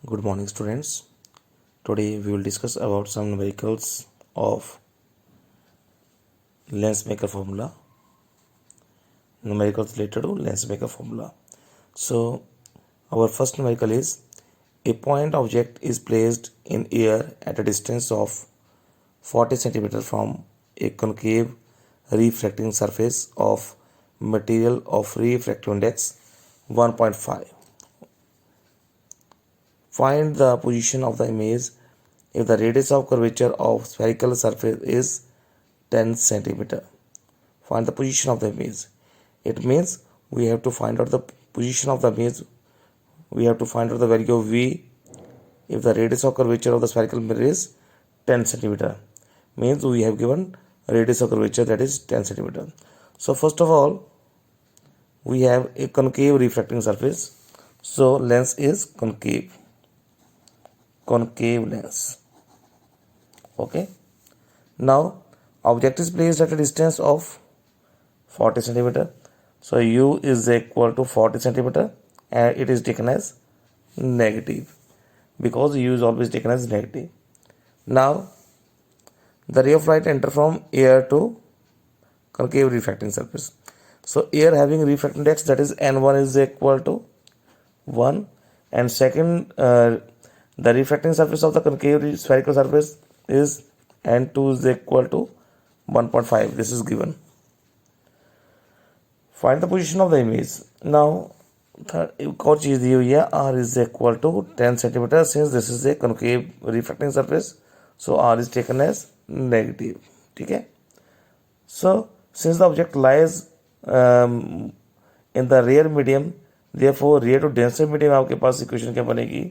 Good morning, students. Today we will discuss about some numericals of lens maker formula. Numericals related to lens maker formula. So our first numerical is a point object is placed in air at a distance of 40 cm from a concave refracting surface of material of refractive index 1.5. Find the position of the image if the radius of curvature of spherical surface is 10 centimeter. Find the position of the image. It means we have to find out the position of the image. We have to find out the value of V if the radius of curvature of the spherical mirror is 10 centimeter. Means we have given radius of curvature that is 10 centimeter. So first of all, we have a concave refracting surface. So lens is concave lens. Okay. Now object is placed at a distance of 40 centimeter. So U is equal to 40 centimeter and it is taken as negative because U is always taken as negative. Now the ray of light enter from air to concave refracting surface. So air having refracting index, that is N1 is equal to 1, and second the refracting surface of the concave spherical surface is N2 is equal to 1.5. This is given. Find the position of the image. Now एक और चीज़ दी हुई है, R is equal to 10 centimeter. Since this is a concave refracting surface, so R is taken as negative. ठीक है. So since the object lies in the rear medium, therefore rear to denser medium आपके पास equation क्या बनेगी,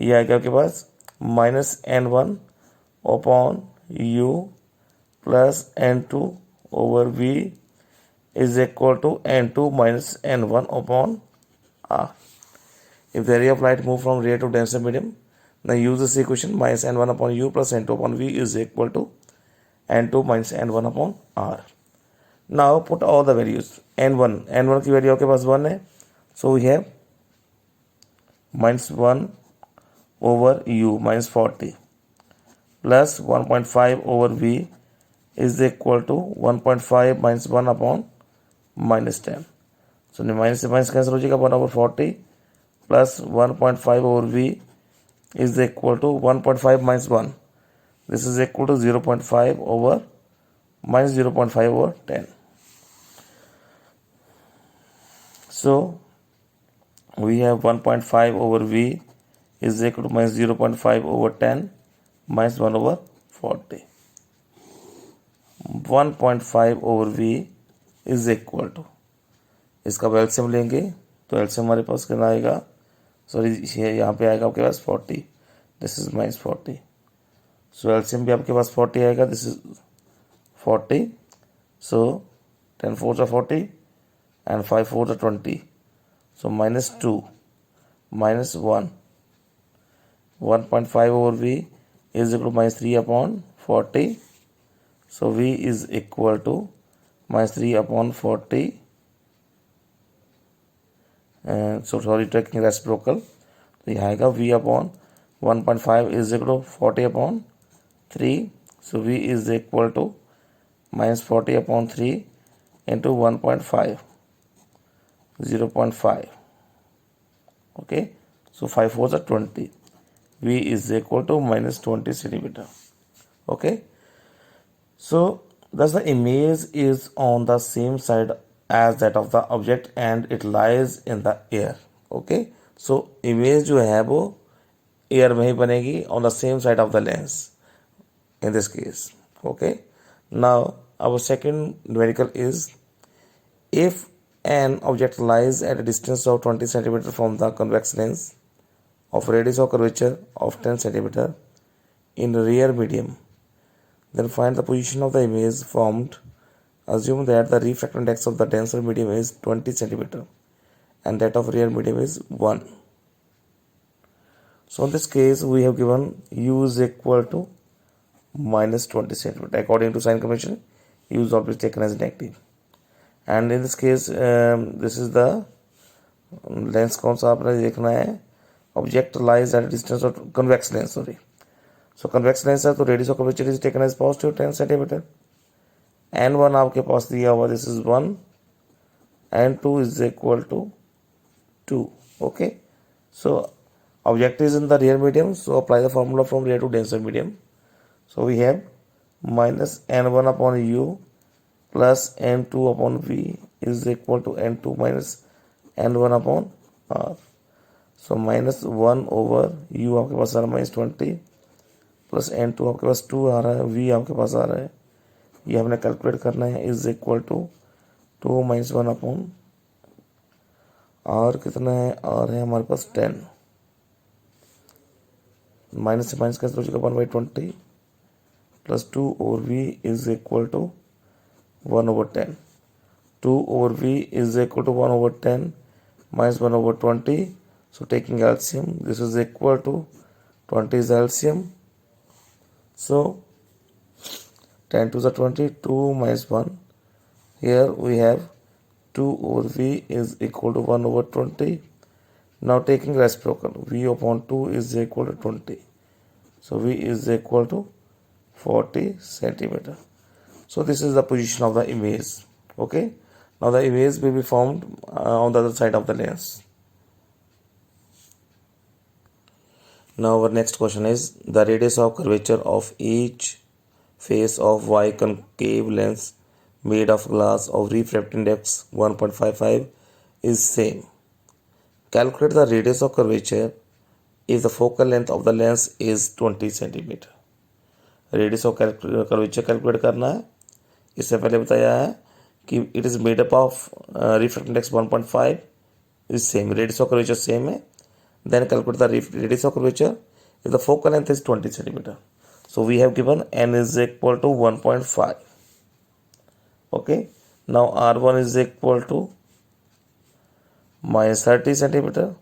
ये आएगा आपके पास -N1 upon U plus N2 over V is equal to N2 minus N1 upon R. If the ray of light move from rear to denser medium, then use this equation minus N1 upon U plus N2 upon V is equal to N2 minus N1 upon R. Now put all the values. N1 की value आपके पास 1 है, so we have minus 1 over U minus 40 plus 1.5 over V is equal to 1.5 minus 1 upon minus 10. So minus से minus cancel हो जाएगा, 1 over 40 plus 1.5 over V is equal to 1.5 minus 1. This is equal to 0.5 over minus 0.5 over 10. So we have 1.5 over V is equal to minus 0.5 over 10 minus 1 over 40. 1.5 over V is equal to, इसका LCM लेंगे तो LCM हमारे पास कितना आएगा, sorry यहाँ पे आएगा आपके पास 40, this is minus 40. So LCM भी आपके पास 40 आएगा, this is 40. So 10 4 40 and 5 4 20. So minus 2 minus 1. 1.5 over V is equal to minus 3 upon 40. So V is equal to minus 3 upon 40. So sorry, taking reciprocal. तो यहाँ आएगा V upon 1.5 is equal to 40 upon 3. So V is equal to minus 40 upon 3 into 1.5. 0.5. Okay. So 5 4s are 20. V is equal to minus 20 centimeter. Okay. So thus the image is on the same side as that of the object and it lies in the air. Okay. So image जो है वो air में ही बनेगी on the same side of the lens in this case. Okay. Now our second numerical is if an object lies at a distance of 20 centimeter from the convex lens of radius of curvature of 10 centimeter in rear medium, then find the position of the image formed. Assume that the refractive index of the denser medium is 20 centimeter and that of rear medium is 1. So in this case we have given U is equal to minus 20 centimeter. According to sign convention, U is always taken as negative. And in this case this is the lens कौन सा आपने देखना है, Object lies at a distance of convex lens, sorry. So convex lens है तो radius of curvature is taken as positive 10 centimeter. N1 आपके पास दिया हुआ, this is 1, N2 is equal to 2. Okay, so object is in the rear medium, so apply the formula from rear to denser medium. So we have minus N1 upon U plus N2 upon V is equal to N2 minus N1 upon R. So minus 1 over U आपके पास आ रहा है minus 20 plus N2 आपके पास 2 आ रहा है, V आपके पास आ रहा है, ये हमने कैलकुलेट करना है, is equal to 2 minus 1 upon R कितना है, R है हमारे पास 10, माइनस से माइनस कैंसिल हो जाएगा 1/20 plus 2 over V is equal to 1/10. 2 over V is equal to 1/10 minus 1/20. So taking LCM, this is equal to 20 is LCM. So 10 to the 20, 2 minus 1. Here we have 2 over V is equal to 1/20. Now taking reciprocal, V upon 2 is equal to 20. So V is equal to 40 centimeter. So this is the position of the image. Okay. Now the image will be formed on the other side of the lens. Now our next question is the radius of curvature of each face of Y concave lens made of glass of refractive index 1.55 is same. Calculate the radius of curvature if the focal length of the lens is 20 centimeter. Radius of curvature calculate करना है. इससे पहले बताया है कि it is made up of refractive index 1.5 is same, radius of curvature same है. Then calculate the radius of curvature if the focal length is 20 centimetre. So we have given n is equal to 1.5. Okay, now R1 is equal to minus 30 centimeter.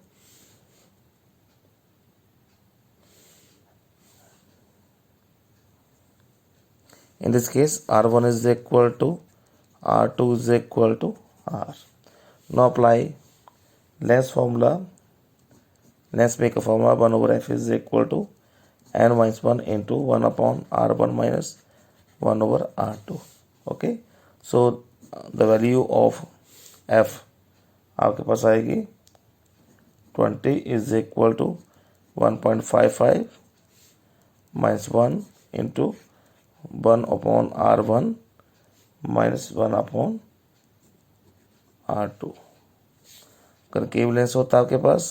In this case, R1 is equal to R2 is equal to R. Now apply lens formula. Lens make a formula 1 over F is equal to N minus 1 into 1 upon R1 minus 1 over R2. Okay. So the value of F आपके पास आएगी 20 is equal to 1.55 minus 1 into 1 upon R1 minus 1 upon R2. Concave lens होता है आपके पास,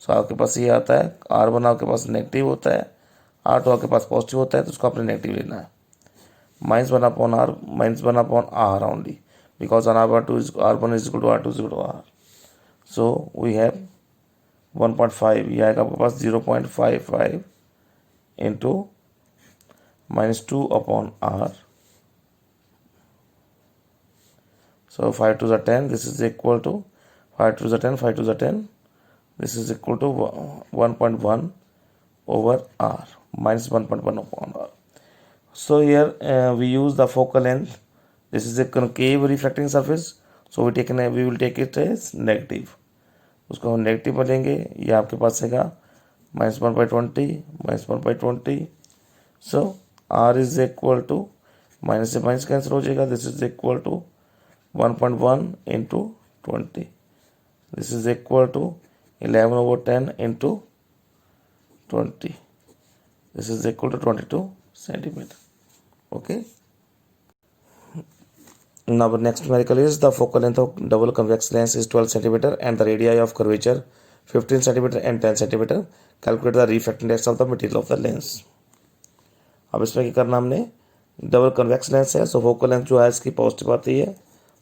सो आपके पास ये आता है, R1 आपके पास नेगेटिव होता है, R2 आपके पास पॉजिटिव होता है, तो उसको आपने नेगेटिव लेना है. Minus 1 upon R minus 1 upon R only, because R1 is equal to R2 is equal to R. So we have 1.5, ये आएगा आपके पास 0.55 into minus 2 upon R. So 5 to the 10, this is equal to 5 to the 10, 5 to the 10, this is equal to 1.1 over R minus 1.1 upon R. So here we use the focal length. This is a concave refracting surface, so we will take it as negative. उसको हम negative बनेंगे, ये आपके पास है minus 1/20 minus 1/20. So R is equal to minus से minus cancel हो जाएगा, this is equal to 1.1 into 20, this is equal to 11/10 into 20, this is equal to 22 centimeter. Okay. Now the next numerical is the focal length of double convex lens is 12 centimeter and the radii of curvature 15 centimeter and 10 centimeter. Calculate the refractive index of the material of the lens. अब इसमें क्या करना हमने, double convex lens है, सो focal length जो है इसकी positive आती है.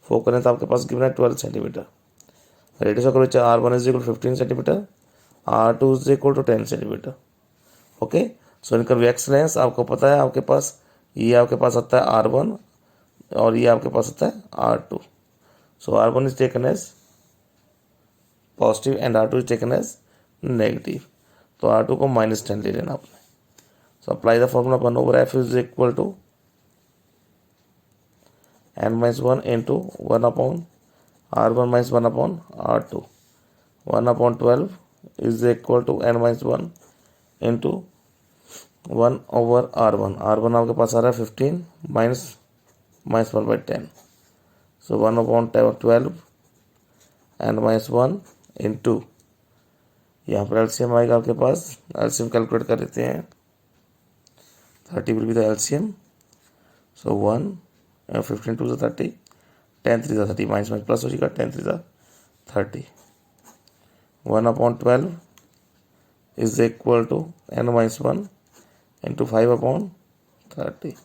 फोकल लेंथ आपके पास गिवन है 12 centimeter. Radius of curvature R1 is equal to 15 centimeter, R2 is equal to 10 centimeter. Okay, so in convex lens आपको पता है, आपके पास ये आपके पास आता है R1 और ये आपके पास आता है R2. So R1 is taken as positive and R2 is taken as negative. तो R2 को -10 ले लेना आपने. So apply the formula 1 over F is equal to n minus 1 into 1 upon R1 minus 1 upon R2. 1 upon 12 is equal to n minus 1 into 1 over r1. r1 आपके पास आ रहा है 15 minus 1 by 10. So 1 upon 12 n minus 1 into, यहाँ पर LCM आएगा आपके पास. LCM calculate कर लेते हैं. 30 will be the LCM. So 1 15 2 is 30, 10 3 is 30, minus plus हो जाएगा, 10 3 is 30. 1 upon 12 is equal to n minus 1 into 5 upon 30.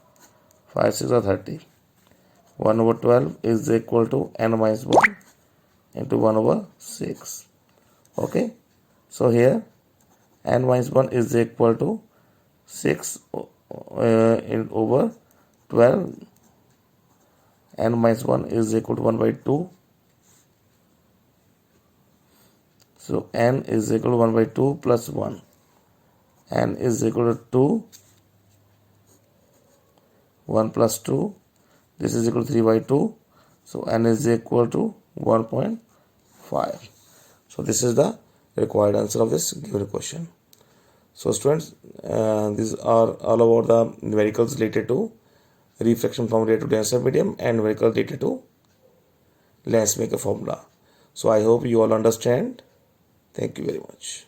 5 6 are 30. 1 over 12 is equal to n minus 1 into 1 over 6. Okay. So here n minus 1 is equal to 6 in over 12. N minus 1 is equal to 1 by 2. So n is equal to 1 by 2 plus 1. N is equal to 2. 1 plus 2. This is equal to 3 by 2. So n is equal to 1.5. So this is the required answer of this given question. So students, these are all about the numericals related to reflection from ray to denser medium and numericals related to lens maker formula. So I hope you all understand. Thank you very much.